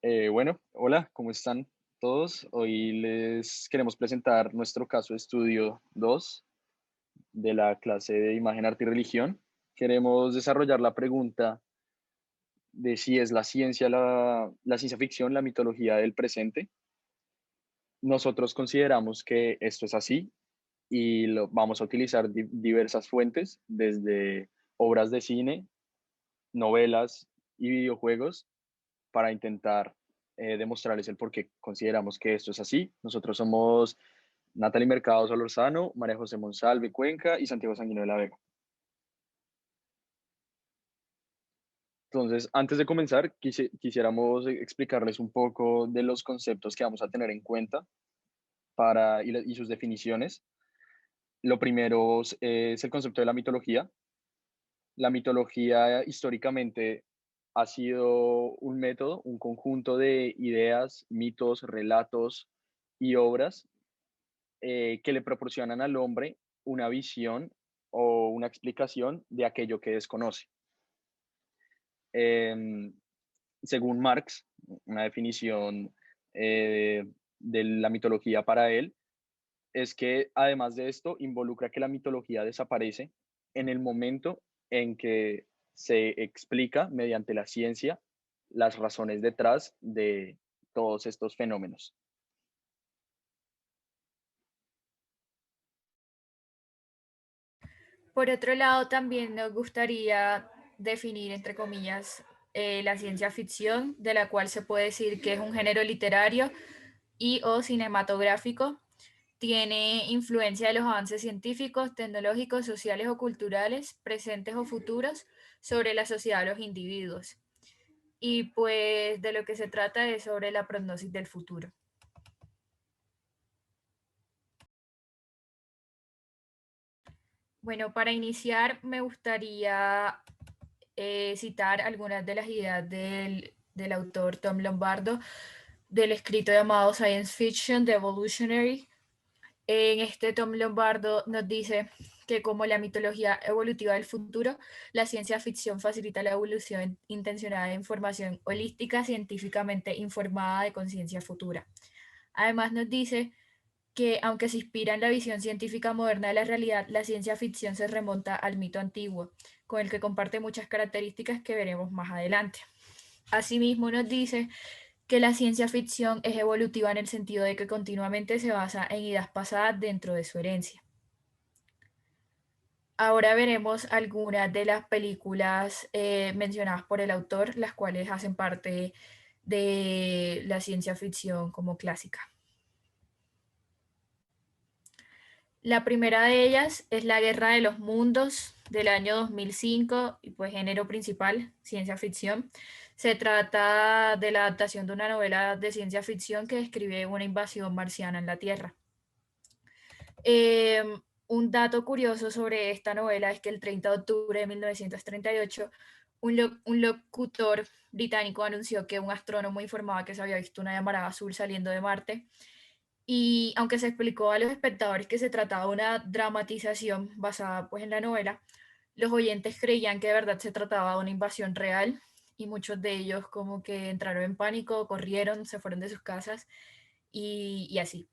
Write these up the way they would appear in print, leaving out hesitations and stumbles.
Bueno, hola, ¿cómo están todos? Hoy les queremos presentar nuestro caso de estudio 2 de la clase de Imagen, Arte y Religión. Queremos desarrollar la pregunta de si es la ciencia ficción, la mitología del presente. Nosotros consideramos que esto es así y vamos a utilizar diversas fuentes, desde obras de cine, novelas y videojuegos para intentar demostrarles el por qué consideramos que esto es así. Nosotros somos Natalie Mercado Solorzano, María José Monsalve Cuenca y Santiago Sanguino de la Vega. Entonces, antes de comenzar, quisiéramos explicarles un poco de los conceptos que vamos a tener en cuenta y sus definiciones. Lo primero es el concepto de la mitología. La mitología históricamente ha sido un método, un conjunto de ideas, mitos, relatos y obras que le proporcionan al hombre una visión o una explicación de aquello que desconoce. Em, Según Marx, una definición de la mitología para él es que además de esto involucra que la mitología desaparece en el momento en que se explica mediante la ciencia las razones detrás de todos estos fenómenos. Por otro lado, también nos gustaría definir, entre comillas, la ciencia ficción, de la cual se puede decir que es un género literario y o cinematográfico. Tiene influencia de los avances científicos, tecnológicos, sociales o culturales, presentes o futuros, sobre la sociedad de los individuos. Y pues de lo que se trata es sobre la prognosis del futuro. Bueno, para iniciar me gustaría citar algunas de las ideas del autor Tom Lombardo del escrito llamado Science Fiction, The Evolutionary. En este Tom Lombardo nos dice que como la mitología evolutiva del futuro, la ciencia ficción facilita la evolución intencionada de información holística, científicamente informada de conciencia futura. Además nos dice que aunque se inspira en la visión científica moderna de la realidad, la ciencia ficción se remonta al mito antiguo, con el que comparte muchas características que veremos más adelante. Asimismo nos dice que la ciencia ficción es evolutiva en el sentido de que continuamente se basa en ideas pasadas dentro de su herencia. Ahora veremos algunas de las películas mencionadas por el autor, las cuales hacen parte de la ciencia ficción como clásica. La primera de ellas es La Guerra de los Mundos del año 2005 y pues género principal, ciencia ficción. Se trata de la adaptación de una novela de ciencia ficción que describe una invasión marciana en la Tierra. Eh, un dato curioso sobre esta novela es que el 30 de octubre de 1938 un locutor británico anunció que un astrónomo informaba que se había visto una llamarada azul saliendo de Marte y aunque se explicó a los espectadores que se trataba de una dramatización basada pues en la novela, los oyentes creían que de verdad se trataba de una invasión real y muchos de ellos como que entraron en pánico, corrieron, se fueron de sus casas y así.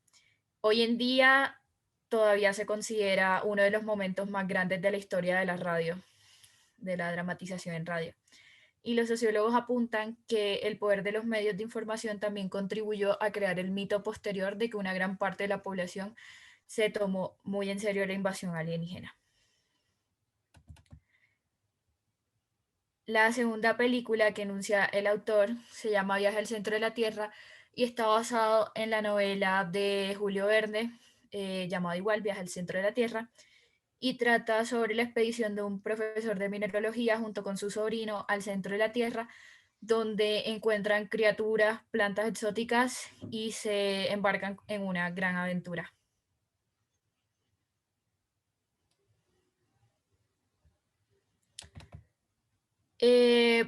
Hoy en día todavía se considera uno de los momentos más grandes de la historia de la radio, de la dramatización en radio. Y los sociólogos apuntan que el poder de los medios de información también contribuyó a crear el mito posterior de que una gran parte de la población se tomó muy en serio la invasión alienígena. La segunda película que enuncia el autor se llama Viaje al centro de la Tierra y está basado en la novela de Julio Verne, llamado igual Viaje al centro de la Tierra, y trata sobre la expedición de un profesor de mineralogía junto con su sobrino al centro de la Tierra, donde encuentran criaturas, plantas exóticas y se embarcan en una gran aventura.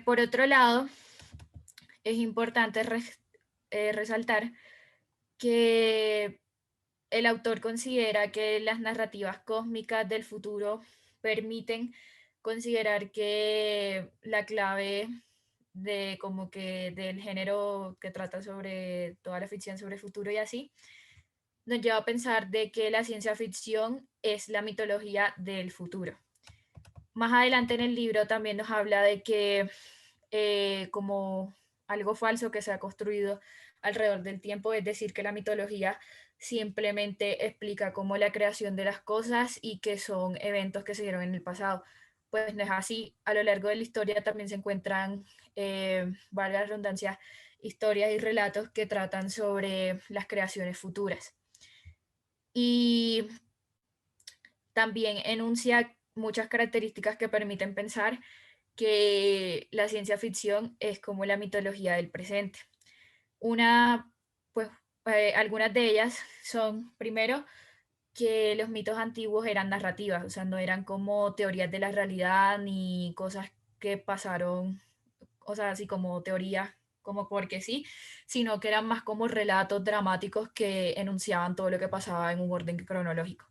Por otro lado, es importante resaltar que el autor considera que las narrativas cósmicas del futuro permiten considerar que la clave de como que del género que trata sobre toda la ficción sobre el futuro y así, nos lleva a pensar de que la ciencia ficción es la mitología del futuro. Más adelante en el libro también nos habla de que como algo falso que se ha construido alrededor del tiempo, es decir, que la mitología simplemente explica como la creación de las cosas y que son eventos que se dieron en el pasado. Pues no es así. A lo largo de la historia también se encuentran, valga la redundancia, historias y relatos que tratan sobre las creaciones futuras. Y también enuncia muchas características que permiten pensar que la ciencia ficción es como la mitología del presente. Una, pues, algunas de ellas son, primero, que los mitos antiguos eran narrativas, o sea, no eran como teorías de la realidad ni cosas que pasaron, o sea, así como teorías, como porque sí, sino que eran más como relatos dramáticos que enunciaban todo lo que pasaba en un orden cronológico.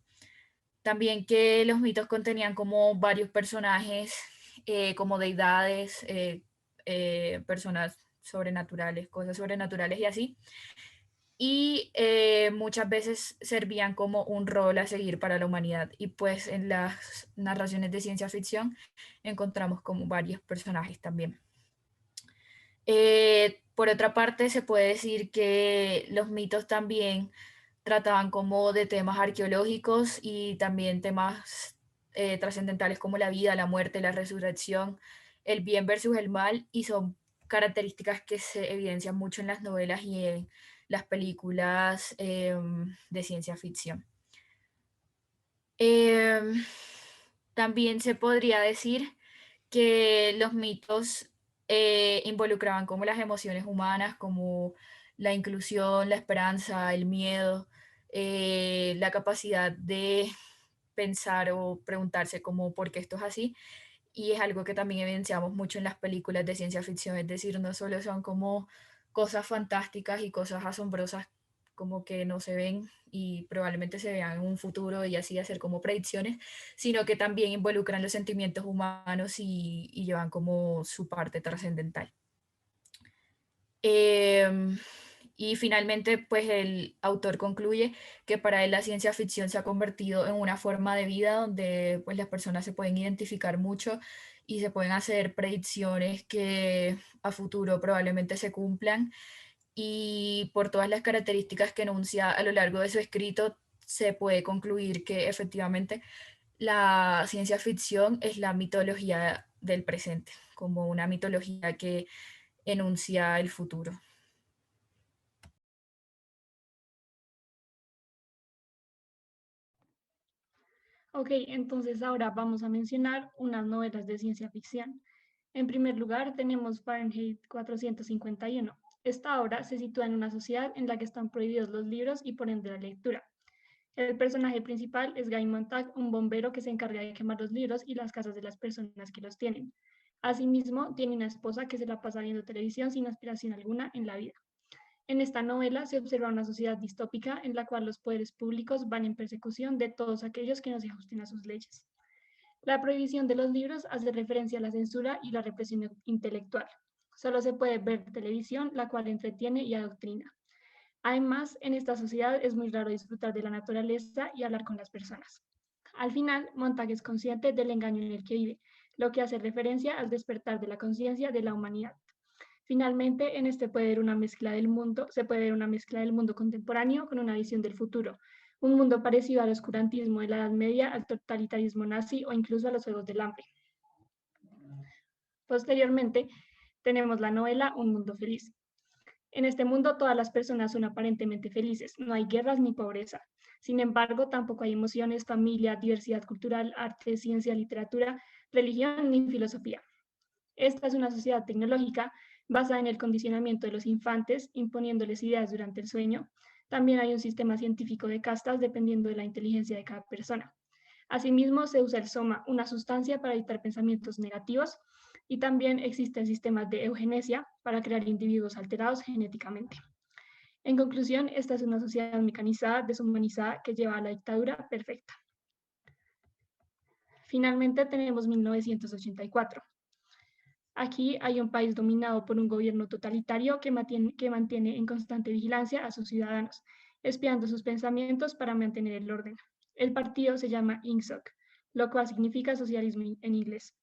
También que los mitos contenían como varios personajes, como deidades, personas sobrenaturales, cosas sobrenaturales y así. Y muchas veces servían como un rol a seguir para la humanidad. Y pues en las narraciones de ciencia ficción encontramos como varios personajes también. Por otra parte, se puede decir que los mitos también trataban como de temas arqueológicos y también temas trascendentales como la vida, la muerte, la resurrección, el bien versus el mal, y son características que se evidencian mucho en las novelas y en las películas de ciencia ficción. Em, También se podría decir que los mitos involucraban como las emociones humanas, como la inclusión, la esperanza, el miedo, la capacidad de pensar o preguntarse como por qué esto es así. Y es algo que también evidenciamos mucho en las películas de ciencia ficción, es decir, no solo son como cosas fantásticas y cosas asombrosas como que no se ven y probablemente se vean en un futuro y así hacer como predicciones, sino que también involucran los sentimientos humanos y llevan como su parte trascendental. Em, y finalmente, pues el autor concluye que para él la ciencia ficción se ha convertido en una forma de vida donde pues las personas se pueden identificar mucho y se pueden hacer predicciones que a futuro probablemente se cumplan, y por todas las características que enuncia a lo largo de su escrito se puede concluir que efectivamente la ciencia ficción es la mitología del presente, como una mitología que enuncia el futuro. Ok, entonces ahora vamos a mencionar unas novelas de ciencia ficción. En primer lugar, tenemos Fahrenheit 451. Esta obra se sitúa en una sociedad en la que están prohibidos los libros y por ende la lectura. El personaje principal es Guy Montag, un bombero que se encarga de quemar los libros y las casas de las personas que los tienen. Asimismo, tiene una esposa que se la pasa viendo televisión sin aspiración alguna en la vida. En esta novela se observa una sociedad distópica en la cual los poderes públicos van en persecución de todos aquellos que no se ajusten a sus leyes. La prohibición de los libros hace referencia a la censura y la represión intelectual. Solo se puede ver televisión, la cual entretiene y adoctrina. Además, en esta sociedad es muy raro disfrutar de la naturaleza y hablar con las personas. Al final, Montag es consciente del engaño en el que vive, lo que hace referencia al despertar de la conciencia de la humanidad. Finalmente, en este puede ver una mezcla del mundo, se puede ver una mezcla del mundo contemporáneo con una visión del futuro, un mundo parecido al oscurantismo de la Edad Media, al totalitarismo nazi o incluso a los Juegos del Hambre. Posteriormente, tenemos la novela Un Mundo Feliz. En este mundo todas las personas son aparentemente felices, no hay guerras ni pobreza. Sin embargo, tampoco hay emociones, familia, diversidad cultural, arte, ciencia, literatura, religión ni filosofía. Esta es una sociedad tecnológica basada en el condicionamiento de los infantes, imponiéndoles ideas durante el sueño. También hay un sistema científico de castas dependiendo de la inteligencia de cada persona. Asimismo, se usa el soma, una sustancia para evitar pensamientos negativos, y también existen sistemas de eugenesia para crear individuos alterados genéticamente. En conclusión, esta es una sociedad mecanizada, deshumanizada, que lleva a la dictadura perfecta. Finalmente tenemos 1984. Aquí hay un país dominado por un gobierno totalitario que mantiene en constante vigilancia a sus ciudadanos, espiando sus pensamientos para mantener el orden. El partido se llama INSOC, lo cual significa en inglés,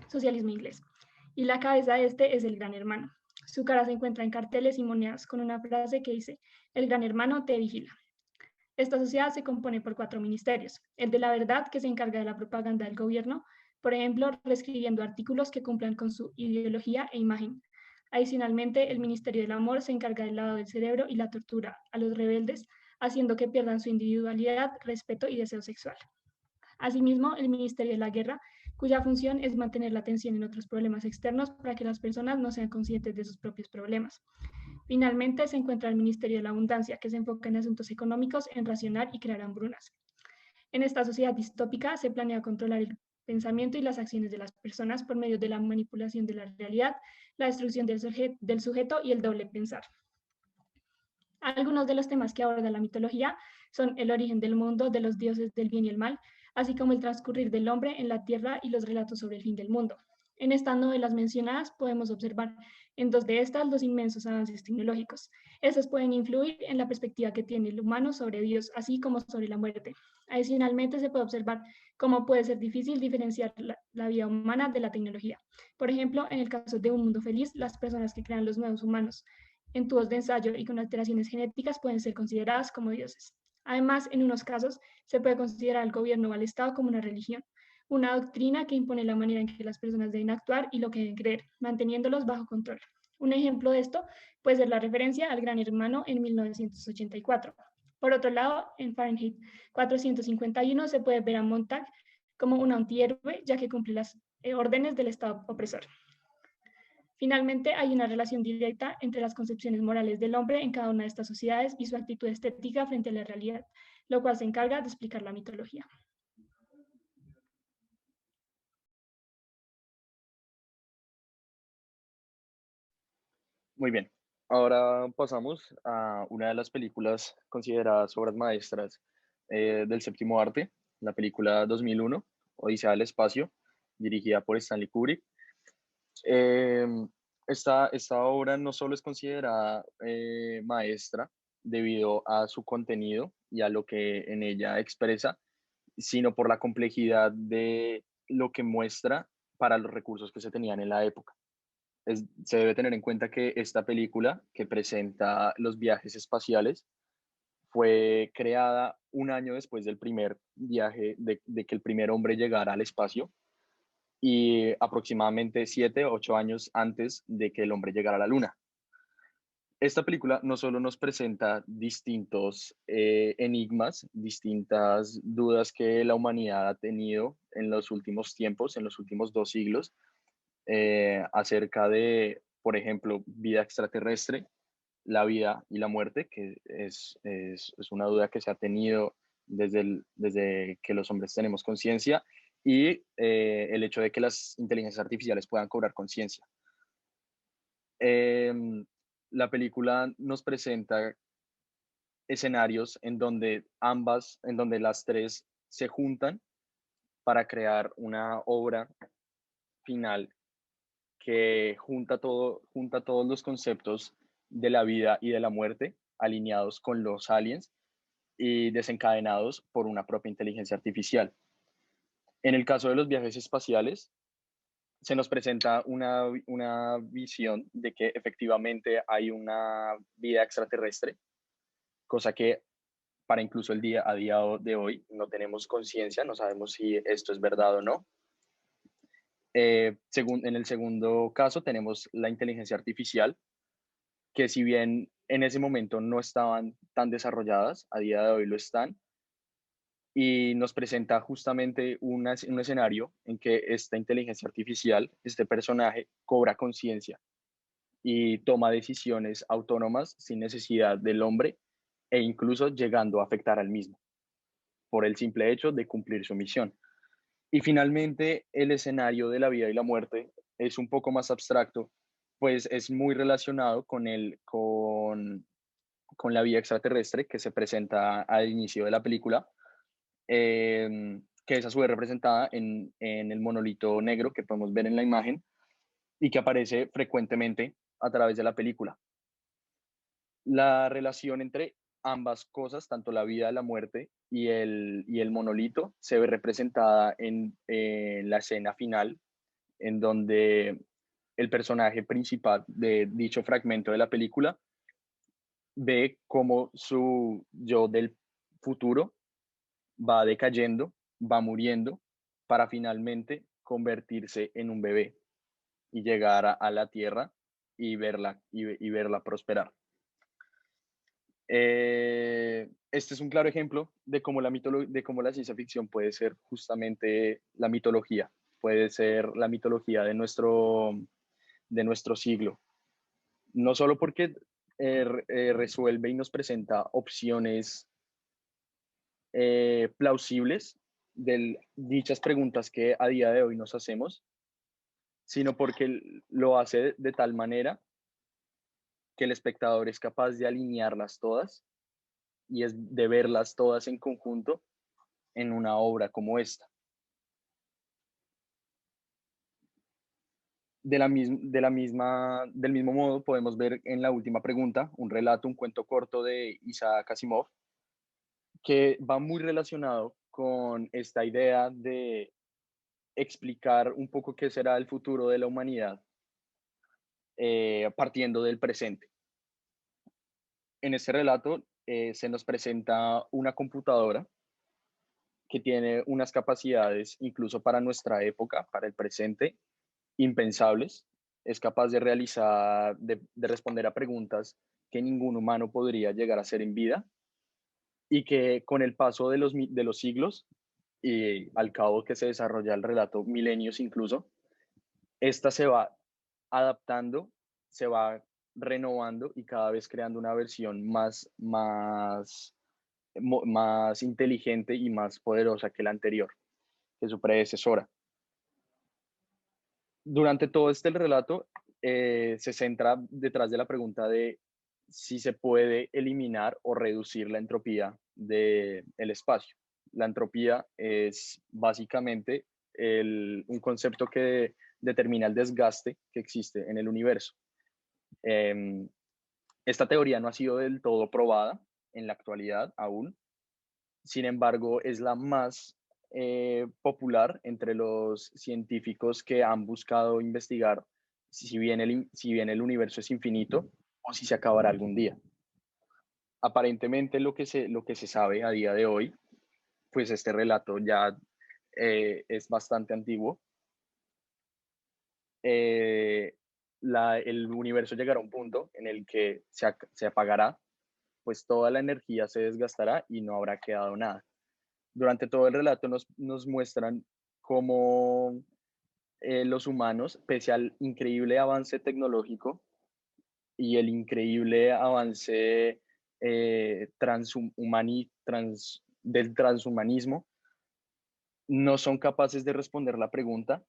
socialismo inglés. Y la cabeza de este es el Gran Hermano. Su cara se encuentra en carteles y monedas con una frase que dice: el Gran Hermano te vigila. Esta sociedad se compone por 4 ministerios: el de la verdad, que se encarga de la propaganda del gobierno, por ejemplo, reescribiendo artículos que cumplan con su ideología e imagen. Adicionalmente, el Ministerio del Amor se encarga del lavado del cerebro y la tortura a los rebeldes, haciendo que pierdan su individualidad, respeto y deseo sexual. Asimismo, el Ministerio de la Guerra, cuya función es mantener la atención en otros problemas externos para que las personas no sean conscientes de sus propios problemas. Finalmente, se encuentra el Ministerio de la Abundancia, que se enfoca en asuntos económicos, en racionar y crear hambrunas. En esta sociedad distópica se planea controlar el pensamiento y las acciones de las personas por medio de la manipulación de la realidad, la destrucción del sujeto y el doble pensar. Algunos de los temas que aborda la mitología son el origen del mundo, de los dioses del bien y el mal, así como el transcurrir del hombre en la tierra y los relatos sobre el fin del mundo. En estas novelas mencionadas podemos observar en 2 de estas los inmensos avances tecnológicos. Estos pueden influir en la perspectiva que tiene el humano sobre Dios, así como sobre la muerte. Adicionalmente, se puede observar cómo puede ser difícil diferenciar la vida humana de la tecnología. Por ejemplo, en el caso de Un Mundo Feliz, las personas que crean los nuevos humanos en tubos de ensayo y con alteraciones genéticas pueden ser consideradas como dioses. Además, en unos casos, se puede considerar al gobierno o al Estado como una religión, una doctrina que impone la manera en que las personas deben actuar y lo que deben creer, manteniéndolos bajo control. Un ejemplo de esto puede ser la referencia al Gran Hermano en 1984. Por otro lado, en Fahrenheit 451 se puede ver a Montag como un antihéroe, ya que cumple las órdenes del Estado opresor. Finalmente, hay una relación directa entre las concepciones morales del hombre en cada una de estas sociedades y su actitud estética frente a la realidad, lo cual se encarga de explicar la mitología. Muy bien. Ahora pasamos a una de las películas consideradas obras maestras del séptimo arte, la película 2001, Odisea del Espacio, dirigida por Stanley Kubrick. Eh, esta obra no solo es considerada maestra debido a su contenido y a lo que en ella expresa, sino por la complejidad de lo que muestra para los recursos que se tenían en la época. Se debe tener en cuenta que esta película, que presenta los viajes espaciales, fue creada un año después del primer viaje, de que el primer hombre llegara al espacio, y aproximadamente 7 o 8 años antes de que el hombre llegara a la Luna. Esta película no solo nos presenta distintos enigmas, distintas dudas que la humanidad ha tenido en los últimos tiempos, en los últimos 2 siglos, acerca de, por ejemplo, vida extraterrestre, la vida y la muerte, que es una duda que se ha tenido desde que los hombres tenemos conciencia, y el hecho de que las inteligencias artificiales puedan cobrar conciencia. La película nos presenta escenarios en donde las tres se juntan para crear una obra final que junta todos los conceptos de la vida y de la muerte alineados con los aliens y desencadenados por una propia inteligencia artificial. En el caso de los viajes espaciales, se nos presenta una visión de que efectivamente hay una vida extraterrestre, cosa que para incluso a día de hoy no tenemos conciencia, no sabemos si esto es verdad o no. En el segundo caso tenemos la inteligencia artificial, que si bien en ese momento no estaban tan desarrolladas, a día de hoy lo están, y nos presenta justamente un escenario en que esta inteligencia artificial, este personaje, cobra conciencia y toma decisiones autónomas sin necesidad del hombre e incluso llegando a afectar al mismo por el simple hecho de cumplir su misión. Y finalmente, el escenario de la vida y la muerte es un poco más abstracto, pues es muy relacionado con la vida extraterrestre que se presenta al inicio de la película, que es a su vez representada en el monolito negro que podemos ver en la imagen, y que aparece frecuentemente a través de la película. La relación entre ambas cosas, tanto la vida, la muerte y el monolito, se ve representada en la escena final, en donde el personaje principal de dicho fragmento de la película ve cómo su yo del futuro va decayendo, va muriendo, para finalmente convertirse en un bebé y llegar a la tierra y verla prosperar. Este es un claro ejemplo de cómo de cómo la ciencia ficción puede ser justamente la mitología, puede ser la mitología de nuestro siglo. No solo porque resuelve y nos presenta opciones plausibles de dichas preguntas que a día de hoy nos hacemos, sino porque lo hace de tal manera que el espectador es capaz de alinearlas todas y es de verlas todas en conjunto en una obra como esta. Del mismo modo, podemos ver en la última pregunta un relato, un cuento corto de Isaac Asimov, que va muy relacionado con esta idea de explicar un poco qué será el futuro de la humanidad partiendo del presente. En este relato se nos presenta una computadora que tiene unas capacidades incluso para nuestra época, para el presente, impensables. Es capaz de realizar, de responder a preguntas que ningún humano podría llegar a hacer en vida y que con el paso de los siglos y al cabo que se desarrolla el relato, milenios incluso, esta se va adaptando, se va renovando y cada vez creando una versión más inteligente y más poderosa que la anterior, que su predecesora. Durante todo este relato se centra detrás de la pregunta de si se puede eliminar o reducir la entropía del espacio. La entropía es básicamente un concepto que determina el desgaste que existe en el universo. Eh, Esta teoría no ha sido del todo probada en la actualidad aún. Sin embargo, es la más popular entre los científicos que han buscado investigar si bien el universo es infinito o si se acabará algún día. Aparentemente lo que se sabe a día de hoy, pues este relato ya es bastante antiguo. Eh, el universo llegará a un punto en el que se apagará, pues toda la energía se desgastará y no habrá quedado nada. Durante todo el relato nos muestran cómo los humanos, pese al increíble avance tecnológico y el increíble avance del transhumanismo, no son capaces de responder la pregunta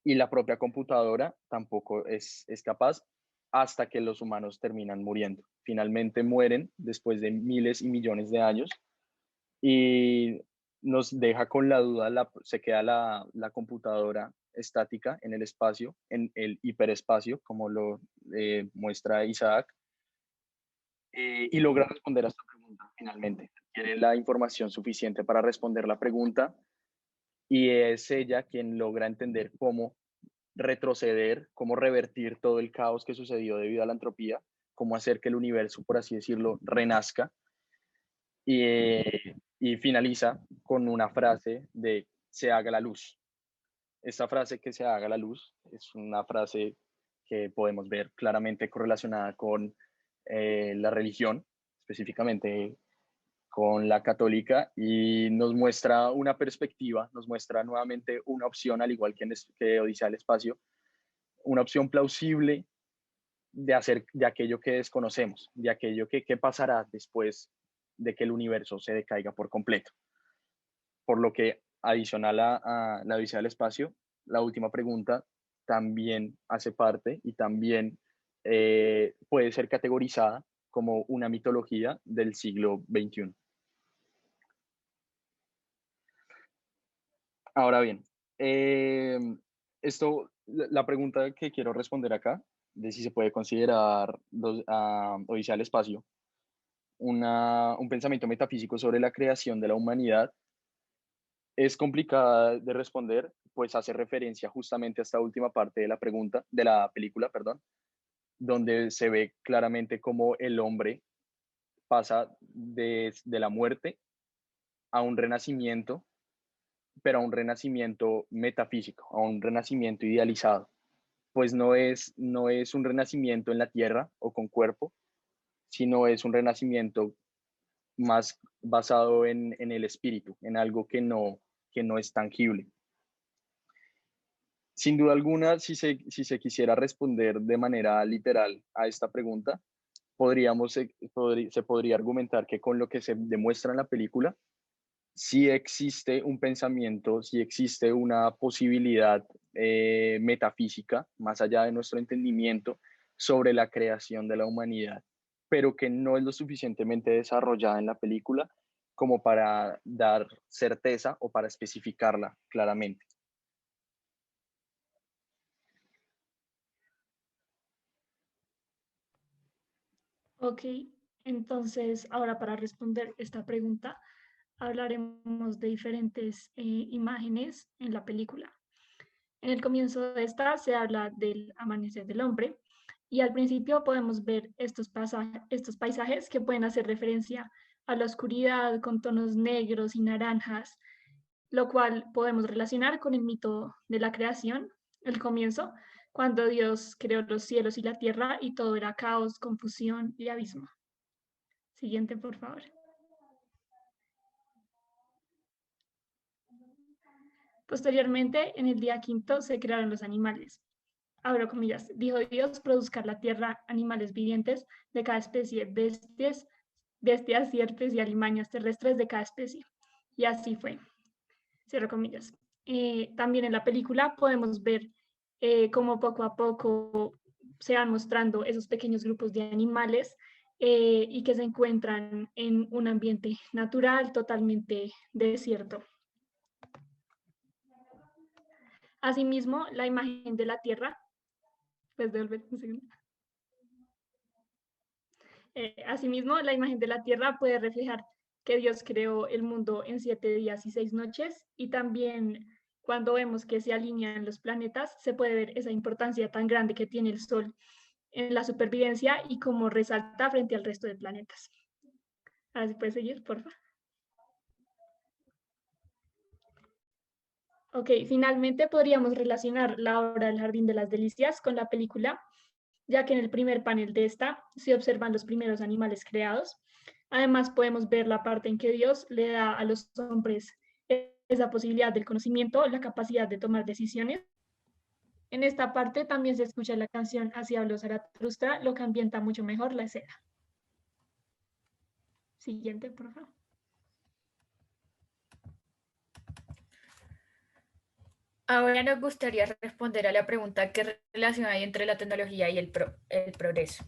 y la propia computadora tampoco es capaz hasta que los humanos terminan muriendo. Finalmente mueren después de miles y millones de años y nos deja con la duda, se queda la computadora estática en el espacio, en el hiperespacio, como lo muestra Isaac, y logra responder a esta pregunta finalmente. Tiene la información suficiente para responder la pregunta y es ella quien logra entender cómo retroceder, cómo revertir todo el caos que sucedió debido a la entropía, cómo hacer que el universo, por así decirlo, renazca y finaliza con una frase de se haga la luz. Esta frase que se haga la luz es una frase que podemos ver claramente correlacionada con la religión, específicamente con la católica, y nos muestra una perspectiva, nos muestra nuevamente una opción, al igual que Odisea del Espacio, una opción plausible de hacer de aquello que desconocemos, de aquello que pasará después de que el universo se decaiga por completo. Por lo que, adicional a la Odisea del Espacio, la última pregunta también hace parte y también puede ser categorizada como una mitología del siglo XXI. Ahora bien, esto la pregunta que quiero responder acá, de si se puede considerar Odisea al espacio un pensamiento metafísico sobre la creación de la humanidad, es complicada de responder, pues hace referencia justamente a esta última parte de la pregunta, de la película, perdón, donde se ve claramente cómo el hombre pasa de la muerte a un renacimiento, pero a un renacimiento metafísico, a un renacimiento idealizado. Pues no es un renacimiento en la tierra o con cuerpo, sino es un renacimiento más basado en el espíritu, en algo que no es tangible. Sin duda alguna, si se quisiera responder de manera literal a esta pregunta, se podría argumentar que con lo que se demuestra en la película, sí existe un pensamiento, sí existe una posibilidad metafísica, más allá de nuestro entendimiento, sobre la creación de la humanidad, pero que no es lo suficientemente desarrollada en la película como para dar certeza o para especificarla claramente. Ok, entonces ahora para responder esta pregunta, hablaremos de diferentes imágenes en la película. En el comienzo de esta se habla del amanecer del hombre y al principio podemos ver estos paisajes que pueden hacer referencia a la oscuridad con tonos negros y naranjas, lo cual podemos relacionar con el mito de la creación, el comienzo, cuando Dios creó los cielos y la tierra y todo era caos, confusión y abismo. Siguiente, por favor. Posteriormente, en el día quinto, se crearon los animales. Abro comillas, dijo Dios, produzca la tierra animales vivientes de cada especie, bestias, sierpes y alimañas terrestres de cada especie. Y así fue. Cierro comillas. También en la película podemos ver cómo poco a poco se van mostrando esos pequeños grupos de animales y que se encuentran en un ambiente natural totalmente desierto. Asimismo, la imagen de la Tierra, pues devolver un segundo. Asimismo, la imagen de la Tierra puede reflejar que Dios creó el mundo en 7 días y 6 noches y también cuando vemos que se alinean los planetas, se puede ver esa importancia tan grande que tiene el Sol en la supervivencia y cómo resalta frente al resto de planetas. Ahora sí puedes seguir, por favor. Ok, finalmente podríamos relacionar la obra del Jardín de las Delicias con la película, ya que en el primer panel de esta se observan los primeros animales creados. Además, podemos ver la parte en que Dios le da a los hombres esa posibilidad del conocimiento, la capacidad de tomar decisiones. En esta parte también se escucha la canción Así habló Zaratustra, lo que ambienta mucho mejor la escena. Siguiente, por favor. Ahora nos gustaría responder a la pregunta: ¿qué relación hay entre la tecnología y el progreso?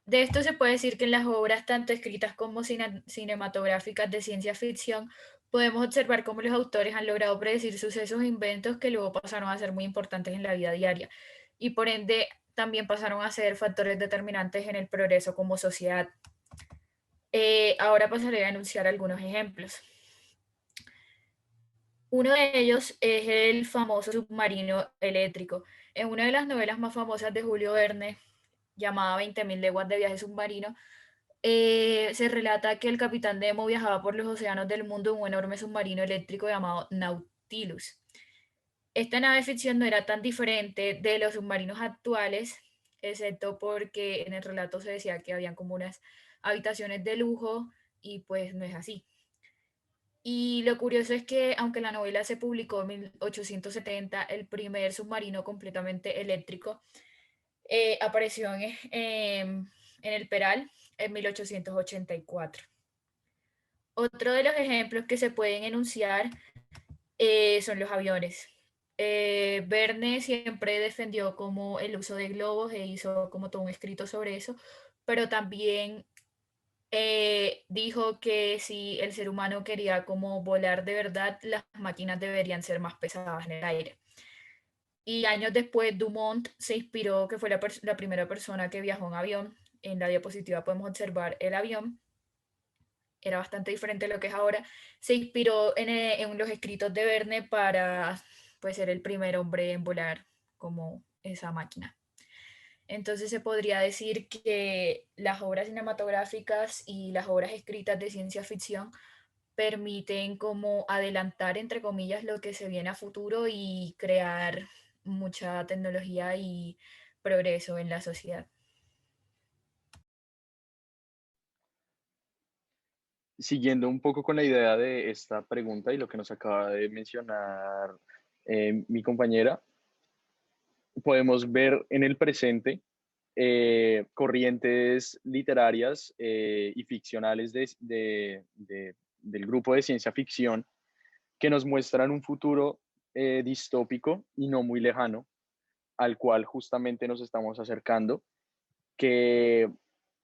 De esto se puede decir que en las obras tanto escritas como cinematográficas de ciencia ficción podemos observar cómo los autores han logrado predecir sucesos e inventos que luego pasaron a ser muy importantes en la vida diaria y por ende también pasaron a ser factores determinantes en el progreso como sociedad. Ahora pasaré a enunciar algunos ejemplos. Uno de ellos es el famoso submarino eléctrico. En una de las novelas más famosas de Julio Verne, llamada 20.000 leguas de viaje submarino, se relata que el capitán Nemo viajaba por los océanos del mundo en un enorme submarino eléctrico llamado Nautilus. Esta nave ficción no era tan diferente de los submarinos actuales, excepto porque en el relato se decía que habían como unas habitaciones de lujo y pues no es así. Y lo curioso es que, aunque la novela se publicó en 1870, el primer submarino completamente eléctrico apareció en el Peral en 1884. Otro de los ejemplos que se pueden enunciar son los aviones. Verne siempre defendió como el uso de globos e hizo como todo un escrito sobre eso, pero también dijo que si el ser humano quería como volar de verdad, las máquinas deberían ser más pesadas en el aire. Y años después, Dumont se inspiró, que fue la primera persona que viajó en avión. En la diapositiva podemos observar el avión. Era bastante diferente a lo que es ahora. Se inspiró en los escritos de Verne para, pues, ser el primer hombre en volar como esa máquina. Entonces se podría decir que las obras cinematográficas y las obras escritas de ciencia ficción permiten como adelantar, entre comillas, lo que se viene a futuro y crear mucha tecnología y progreso en la sociedad. Siguiendo un poco con la idea de esta pregunta y lo que nos acaba de mencionar mi compañera, podemos ver en el presente corrientes literarias y ficcionales del grupo de ciencia ficción que nos muestran un futuro distópico y no muy lejano, al cual justamente nos estamos acercando, que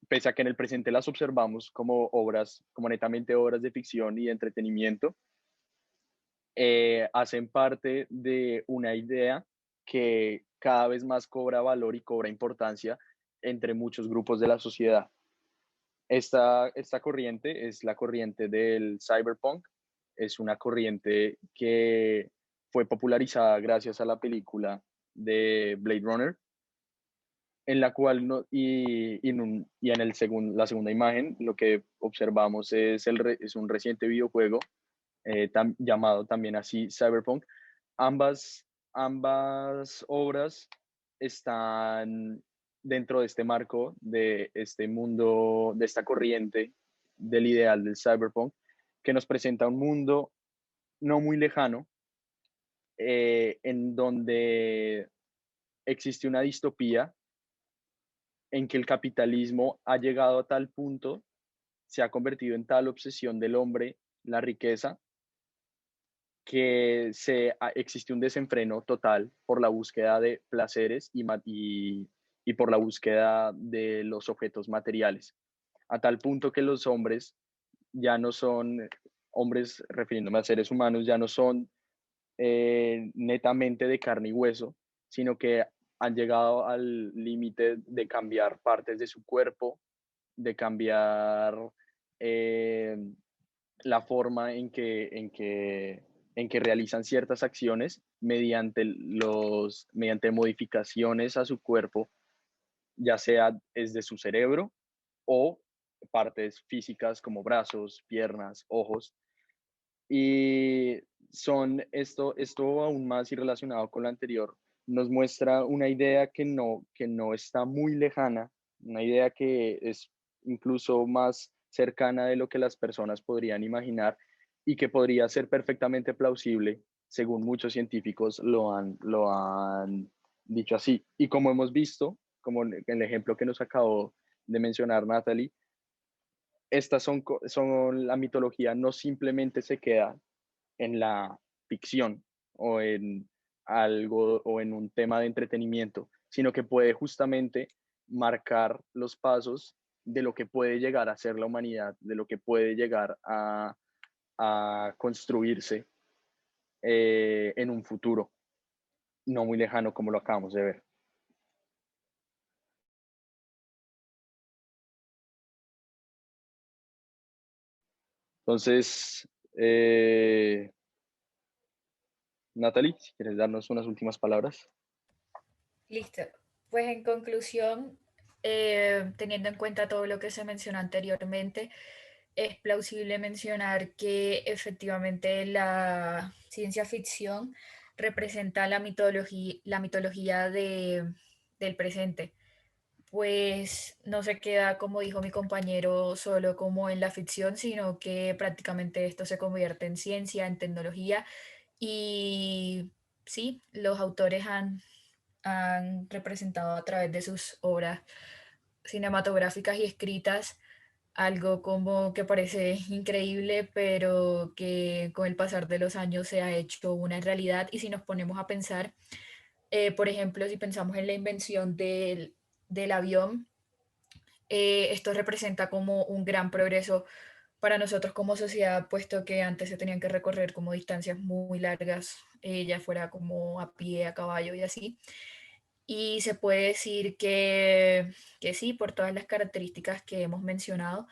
pese a que en el presente las observamos como obras, como netamente obras de ficción y de entretenimiento, hacen parte de una idea que cada vez más cobra valor y cobra importancia entre muchos grupos de la sociedad. Esta corriente es la corriente del cyberpunk, es una corriente que fue popularizada gracias a la película de Blade Runner, en la cual no, y en la segunda imagen lo que observamos es un reciente videojuego llamado también así Cyberpunk. Ambas obras están dentro de este marco, de este mundo, de esta corriente del ideal del cyberpunk, que nos presenta un mundo no muy lejano, en donde existe una distopía en que el capitalismo ha llegado a tal punto, se ha convertido en tal obsesión del hombre, la riqueza, que existe un desenfreno total por la búsqueda de placeres y por la búsqueda de los objetos materiales, a tal punto que los hombres ya no son hombres, refiriéndome a seres humanos, ya no son netamente de carne y hueso, sino que han llegado al límite de cambiar partes de su cuerpo, de cambiar eh, la forma en que realizan ciertas acciones mediante modificaciones a su cuerpo, ya sea es de su cerebro o partes físicas como brazos, piernas, ojos. Y esto aún más y relacionado con lo anterior, nos muestra una idea que no está muy lejana, una idea que es incluso más cercana de lo que las personas podrían imaginar y que podría ser perfectamente plausible, según muchos científicos lo han dicho así. Y como hemos visto, como en el ejemplo que nos acabó de mencionar Natalie, la mitología no simplemente se queda en la ficción o en algo o en un tema de entretenimiento, sino que puede justamente marcar los pasos de lo que puede llegar a ser la humanidad, de lo que puede llegar a construirse en un futuro no muy lejano como lo acabamos de ver. Entonces, Natalie, si quieres darnos unas últimas palabras. Listo. Pues en conclusión, teniendo en cuenta todo lo que se mencionó anteriormente, es plausible mencionar que efectivamente la ciencia ficción representa la mitología del presente, pues no se queda, como dijo mi compañero, solo como en la ficción, sino que prácticamente esto se convierte en ciencia, en tecnología y sí, los autores han representado a través de sus obras cinematográficas y escritas algo como que parece increíble, pero que con el pasar de los años se ha hecho una realidad. Y si nos ponemos a pensar, por ejemplo, si pensamos en la invención del avión, esto representa como un gran progreso para nosotros como sociedad, puesto que antes se tenían que recorrer como distancias muy largas, ya fuera como a pie, a caballo y así. Y se puede decir que sí, por todas las características que hemos mencionado,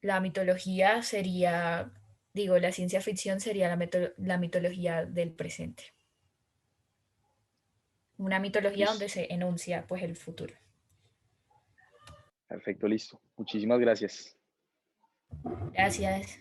la mitología sería, digo, la ciencia ficción sería la mitología del presente. Una mitología donde Listo. se enuncia pues el futuro. Perfecto, listo. Muchísimas gracias. Gracias.